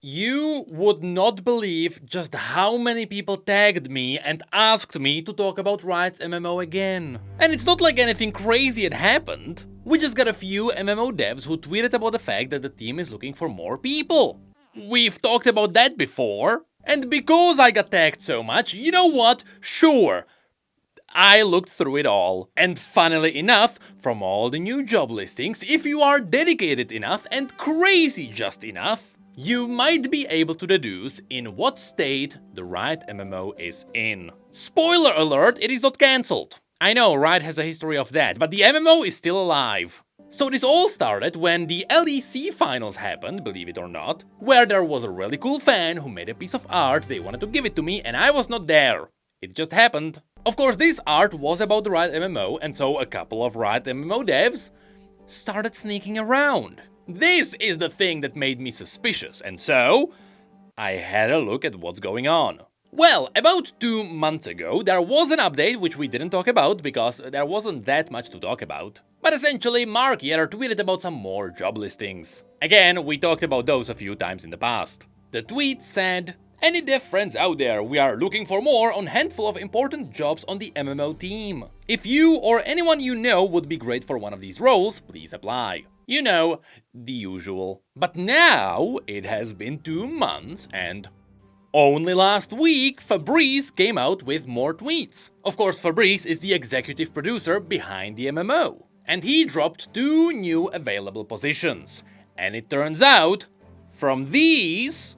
You would not believe just how many people tagged me and asked me to talk about Riot's MMO again. And it's not like anything crazy had happened. We just got a few MMO devs who tweeted about the fact that the team is looking for more people. We've talked about that before. And because I got tagged so much, you know what? Sure. I looked through it all, and funnily enough, from all the new job listings, if you are dedicated enough and crazy just enough, you might be able to deduce in what state the Riot MMO is in. Spoiler alert, it is not cancelled. I know, Riot has a history of that, but the MMO is still alive. So this all started when the LEC finals happened, believe it or not, where there was a really cool fan who made a piece of art, they wanted to give it to me, and I was not there. It just happened. Of course, this art was about the Riot MMO, and so a couple of Riot MMO devs started sneaking around. This is the thing that made me suspicious, and so I had a look at what's going on. Well, about 2 months ago, there was an update which we didn't talk about because there wasn't that much to talk about. But essentially, Mark Yetter tweeted about some more job listings. Again, we talked about those a few times in the past. The tweet said, "Any dev friends out there, we are looking for more on handful of important jobs on the MMO team. If you or anyone you know would be great for one of these roles, please apply." You know, the usual. But now it has been 2 months and only last week Fabrice came out with more tweets. Of course, Fabrice is the executive producer behind the MMO. And he dropped 2 new available positions. And it turns out, from these,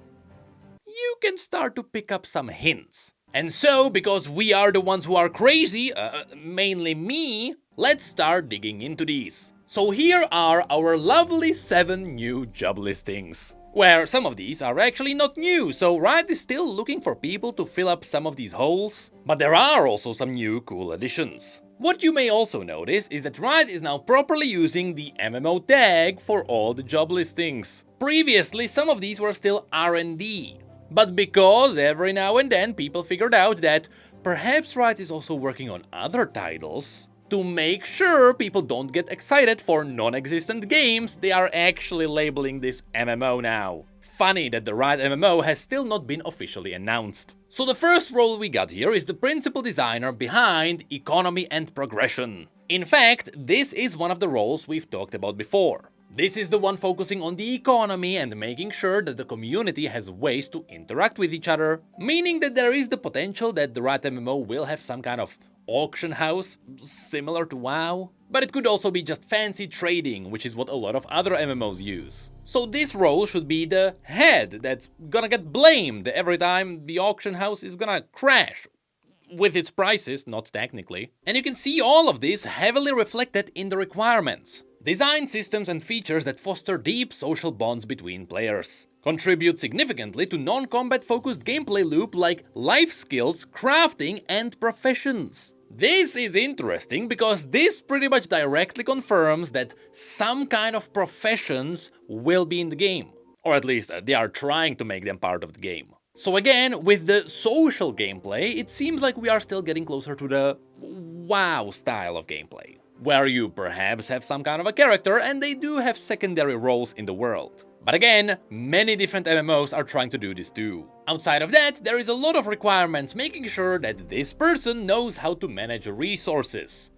you can start to pick up some hints. And so, because we are the ones who are crazy, mainly me, let's start digging into these. So here are our lovely 7 new job listings. Where some of these are actually not new, so Riot is still looking for people to fill up some of these holes. But there are also some new cool additions. What you may also notice is that Riot is now properly using the MMO tag for all the job listings. Previously, some of these were still R&D. But because every now and then people figured out that perhaps Riot is also working on other titles, to make sure people don't get excited for non-existent games, they are actually labeling this MMO now. Funny that the Riot MMO has still not been officially announced. So the first role we got here is the principal designer behind Economy and Progression. In fact, this is one of the roles we've talked about before. This is the one focusing on the economy and making sure that the community has ways to interact with each other, meaning that there is the potential that the Riot MMO will have some kind of auction house, similar to WoW. But it could also be just fancy trading, which is what a lot of other MMOs use. So this role should be the head that's gonna get blamed every time the auction house is gonna crash. With its prices, not technically. And you can see all of this heavily reflected in the requirements. Design systems and features that foster deep social bonds between players. Contribute significantly to non-combat focused gameplay loop like life skills, crafting, and professions. This is interesting because this pretty much directly confirms that some kind of professions will be in the game. Or at least they are trying to make them part of the game. So again, with the social gameplay, it seems like we are still getting closer to the WoW style of gameplay, where you perhaps have some kind of a character and they do have secondary roles in the world. But again, many different MMOs are trying to do this too. Outside of that, there is a lot of requirements making sure that this person knows how to manage resources.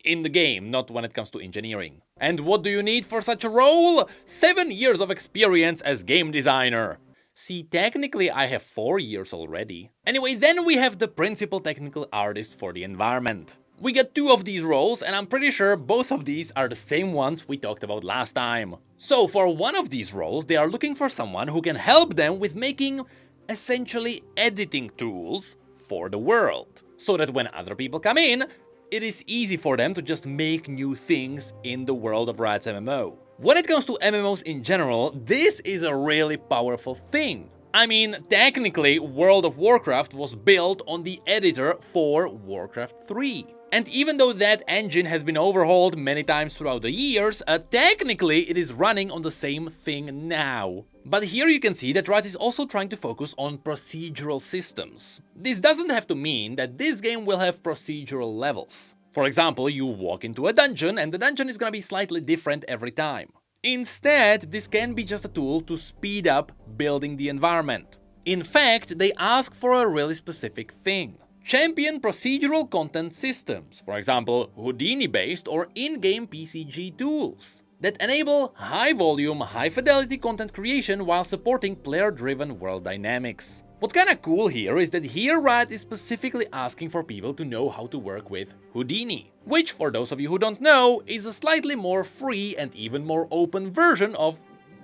In the game, not when it comes to engineering. And what do you need for such a role? 7 years of experience as game designer. See, technically I have 4 years already. Anyway, then we have the principal technical artist for the environment. We got 2 of these roles, and I'm pretty sure both of these are the same ones we talked about last time. So for one of these roles, they are looking for someone who can help them with making, essentially, editing tools for the world. So that when other people come in, it is easy for them to just make new things in the world of Riot's MMO. When it comes to MMOs in general, this is a really powerful thing. I mean, technically, World of Warcraft was built on the editor for Warcraft 3. And even though that engine has been overhauled many times throughout the years, technically it is running on the same thing now. But here you can see that Riot is also trying to focus on procedural systems. This doesn't have to mean that this game will have procedural levels. For example, you walk into a dungeon and the dungeon is gonna be slightly different every time. Instead, this can be just a tool to speed up building the environment. In fact, they ask for a really specific thing. Champion procedural content systems, for example, Houdini-based or in-game PCG tools, that enable high-volume, high-fidelity content creation while supporting player-driven world dynamics. What's kinda cool here is that here Riot is specifically asking for people to know how to work with Houdini, which, for those of you who don't know, is a slightly more free and even more open version of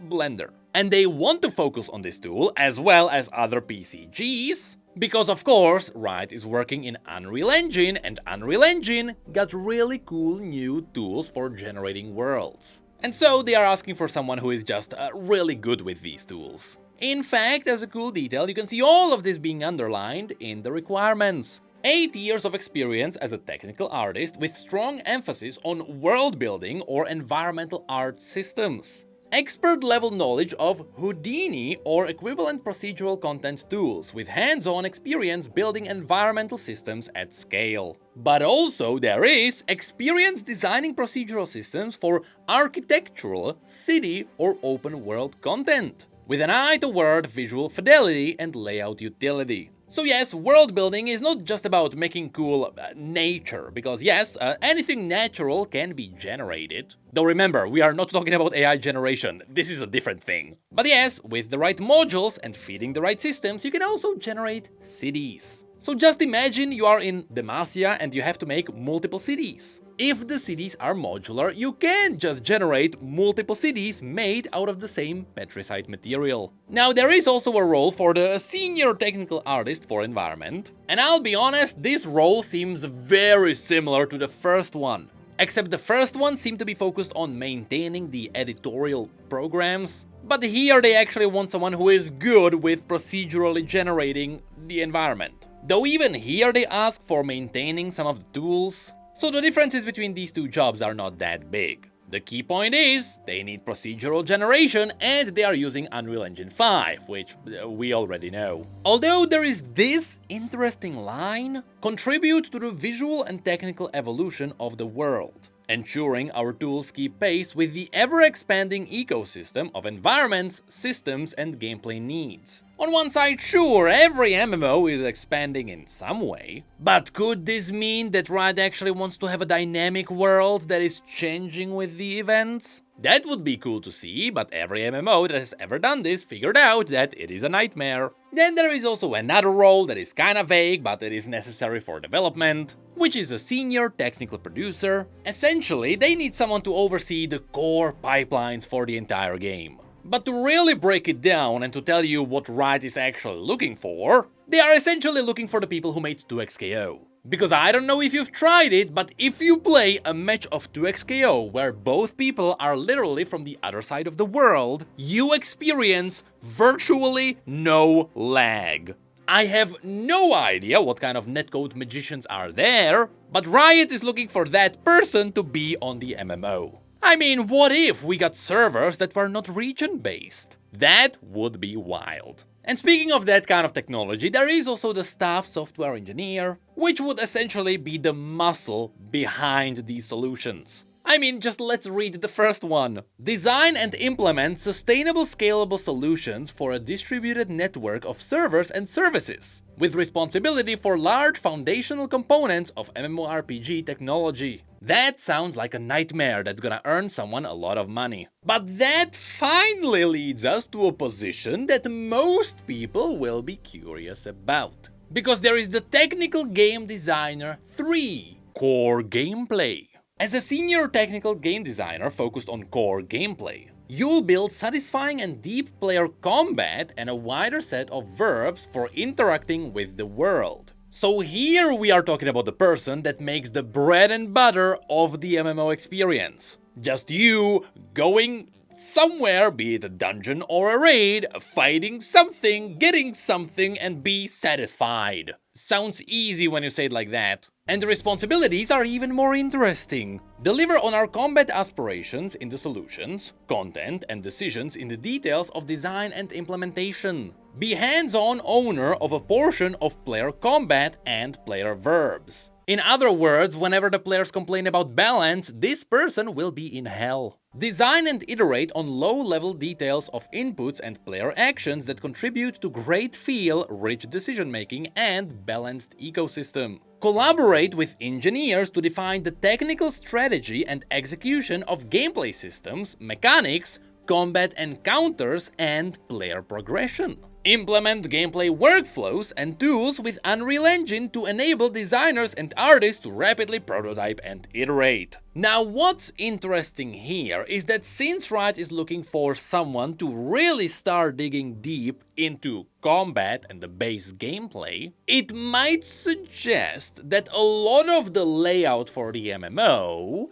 Blender. And they want to focus on this tool as well as other PCGs, because of course, Riot is working in Unreal Engine, and Unreal Engine got really cool new tools for generating worlds. And so they are asking for someone who is just really good with these tools. In fact, as a cool detail, you can see all of this being underlined in the requirements. 8 years of experience as a technical artist with strong emphasis on world building or environmental art systems. Expert-level knowledge of Houdini or equivalent procedural content tools with hands-on experience building environmental systems at scale. But also there is experience designing procedural systems for architectural, city or open-world content, with an eye toward visual fidelity and layout utility. So yes, world building is not just about making cool nature, because yes, anything natural can be generated. Though remember, we are not talking about AI generation, this is a different thing. But yes, with the right modules and feeding the right systems, you can also generate cities. So just imagine you are in Demacia and you have to make multiple cities. If the cities are modular, you can just generate multiple cities made out of the same petricite material. Now there is also a role for the senior technical artist for environment, and I'll be honest, this role seems very similar to the first one. Except the first one seemed to be focused on maintaining the editorial programs, but here they actually want someone who is good with procedurally generating the environment. Though even here they ask for maintaining some of the tools, so the differences between these two jobs are not that big. The key point is, they need procedural generation and they are using Unreal Engine 5, which we already know. Although there is this interesting line, contribute to the visual and technical evolution of the world, ensuring our tools keep pace with the ever-expanding ecosystem of environments, systems and gameplay needs. On one side, sure, every MMO is expanding in some way, but could this mean that Riot actually wants to have a dynamic world that is changing with the events? That would be cool to see, but every MMO that has ever done this figured out that it is a nightmare. Then there is also another role that is kinda vague, but it is necessary for development, which is a senior technical producer. Essentially, they need someone to oversee the core pipelines for the entire game. But to really break it down and to tell you what Riot is actually looking for, they are essentially looking for the people who made 2xKO. Because I don't know if you've tried it, but if you play a match of 2xKO where both people are literally from the other side of the world, you experience virtually no lag. I have no idea what kind of netcode magicians are there, but Riot is looking for that person to be on the MMO. I mean, what if we got servers that were not region-based? That would be wild. And speaking of that kind of technology, there is also the staff software engineer, which would essentially be the muscle behind these solutions. I mean, just let's read the first one. Design and implement sustainable scalable solutions for a distributed network of servers and services, with responsibility for large foundational components of MMORPG technology. That sounds like a nightmare that's gonna earn someone a lot of money. But that finally leads us to a position that most people will be curious about. Because there is the Technical Game Designer 3, Core Gameplay. As a senior technical game designer focused on core gameplay, you'll build satisfying and deep player combat and a wider set of verbs for interacting with the world. So here we are talking about the person that makes the bread and butter of the MMO experience. Just you going somewhere, be it a dungeon or a raid, fighting something, getting something, and be satisfied. Sounds easy when you say it like that. And the responsibilities are even more interesting. Deliver on our combat aspirations in the solutions, content, and decisions in the details of design and implementation. Be hands-on owner of a portion of player combat and player verbs. In other words, whenever the players complain about balance, this person will be in hell. Design and iterate on low-level details of inputs and player actions that contribute to great feel, rich decision-making, and balanced ecosystem. Collaborate with engineers to define the technical strategy and execution of gameplay systems, mechanics, combat encounters, and player progression. Implement gameplay workflows and tools with Unreal Engine to enable designers and artists to rapidly prototype and iterate. Now, what's interesting here is that since Riot is looking for someone to really start digging deep into combat and the base gameplay, it might suggest that a lot of the layout for the MMO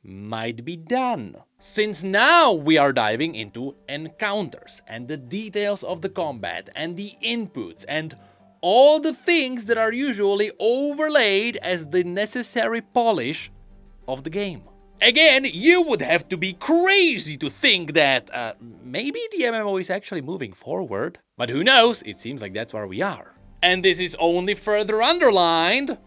might be done. Since now we are diving into encounters and the details of the combat and the inputs and all the things that are usually overlaid as the necessary polish of the game. Again, you would have to be crazy to think that maybe the MMO is actually moving forward. But who knows, it seems like that's where we are. And this is only further underlined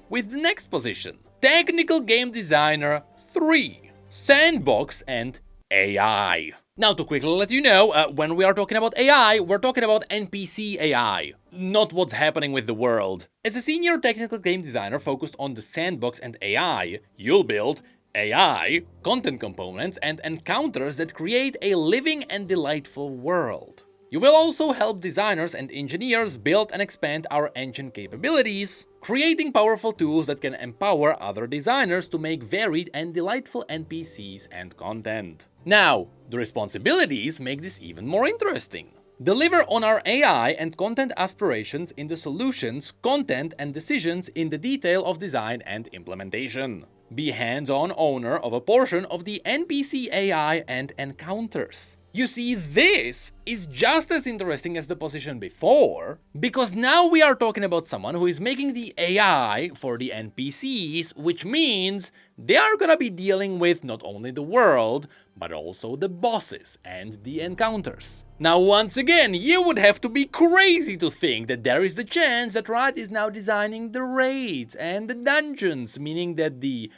with the next position. Technical Game Designer 3. Sandbox and AI. Now, to quickly let you know, when we are talking about AI, we're talking about NPC AI, not what's happening with the world. As a senior technical game designer focused on the sandbox and AI, you'll build AI, content components, and encounters that create a living and delightful world. You will also help designers and engineers build and expand our engine capabilities, creating powerful tools that can empower other designers to make varied and delightful NPCs and content. Now, the responsibilities make this even more interesting. Deliver on our AI and content aspirations in the solutions, content, and decisions in the detail of design and implementation. Be hands-on owner of a portion of the NPC AI and encounters. You see, this is just as interesting as the position before, because now we are talking about someone who is making the AI for the NPCs, which means they are gonna be dealing with not only the world, but also the bosses and the encounters. Now, once again, you would have to be crazy to think that there is the chance that Riot is now designing the raids and the dungeons, meaning that the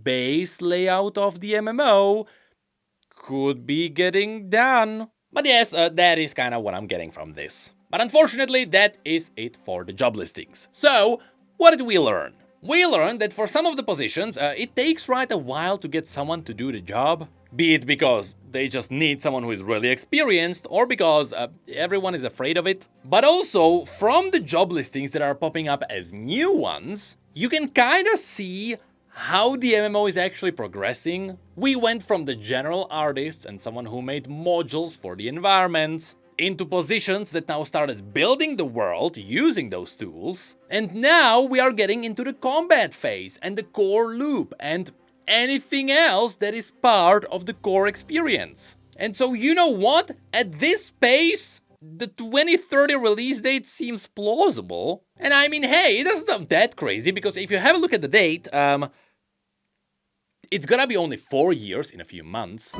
base layout of the MMO could be getting done. But yes, that is kind of what I'm getting from this. But unfortunately, that is it for the job listings. So, what did we learn? We learned that for some of the positions, it takes Riot a while to get someone to do the job. Be it because they just need someone who is really experienced, or because everyone is afraid of it. But also, from the job listings that are popping up as new ones, you can kind of see how the MMO is actually progressing. We went from the general artists and someone who made modules for the environments into positions that now started building the world using those tools. And now we are getting into the combat phase and the core loop and anything else that is part of the core experience. And so, you know what? At this pace, the 2030 release date seems plausible. And I mean, hey, it doesn't sound that crazy, because if you have a look at the date, it's gonna be only 4 years in a few months.